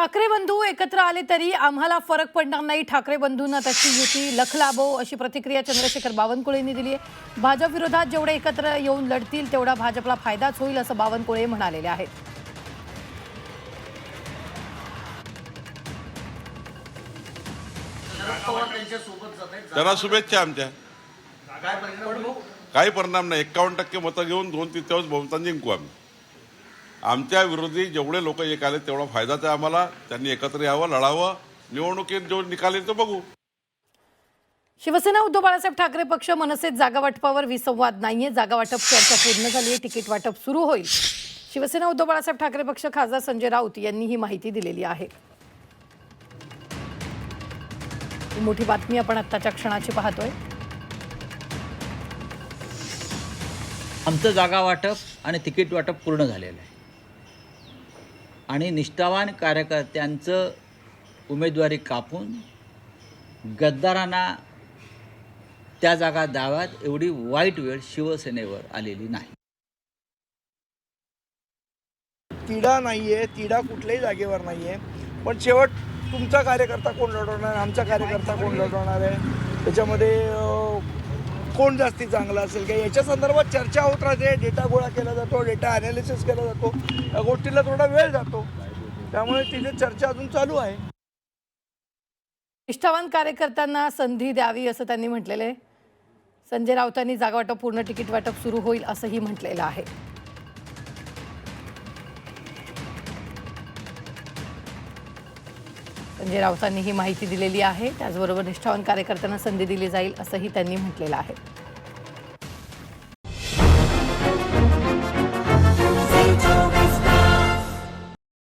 ठाकरे बंधू एकत्र आले तरी आम्हाला फरक पडणार नाही, ठाकरे बंधूंना त्याची युती लखलाभो अशी प्रतिक्रिया चंद्रशेखर बावनकुळेंनी दिली आहे। भाजप विरोधात जेवढे एकत्र येऊन लढतील तेवढा भाजपला फायदाच होईल असं बावनकुळे म्हणालेले आहेत। त्यांना शुभेच्छा आमच्या। काही परिणाम नाही, 51% मतं घेऊन 2/3 बहुमताने जिंकू आम्ही। आमच्या विरोधी जेवढे लोक एक आले तेवढा फायदाच आहे आम्हाला। त्यांनी एकत्र यावं, लढावं, निवडणुकीत जो निकाल येईल तो बघू। शिवसेना उद्धव बाळासाहेब ठाकरे पक्ष मनसेत जागा वाटपावर विसंवाद नाहीये। जागा वाटप चर्चा पूर्ण झाली आहे, तिकीट वाटप सुरू होईल। शिवसेना उद्धव बाळासाहेब ठाकरे पक्ष खासदार संजय राऊत यांनी ही माहिती दिलेली आहे। ही मोठी बातमी आपण आत्ताच्या क्षणाची पाहतोय। आमचं जागा वाटप आणि तिकीट वाटप पूर्ण झालेलं आहे आणि निष्ठावान कार्यकर्त्यांचं उमेदवारी कापून गद्दारांना त्या जागा द्याव्यात एवढी वाईट वेळ शिवसेनेवर आलेली नाही। तिढा नाहीये, तिढा कुठल्याही जागेवर नाहीये, पण शेवट तुमचा कार्यकर्ता कोण लढवणार, आमचा कार्यकर्ता कोण लढवणार आहे, त्याच्यामध्ये कोण जास्ती चांगला असेल का याच्या संदर्भात चर्चा होत राहते। डेटा गोळा केला जातो, डेटा ॲनालिसिस केला जातो, या गोष्टीला थोडा वेळ जातो, त्यामुळे तिथे चर्चा अजून चालू आहे। निष्ठावान कार्यकर्त्यांना संधी द्यावी असं त्यांनी म्हटलेलं आहे। संजय राऊतांनी जागा वाटप पूर्ण, तिकीट वाटप सुरू होईल असंही म्हटलेलं आहे। संजय राऊतांनी ही माहिती दिलेली आहे। त्याचबरोबर निष्ठावान कार्यकर्त्यांना संधी दिली जाईल असंही त्यांनी म्हटलेलं आहे।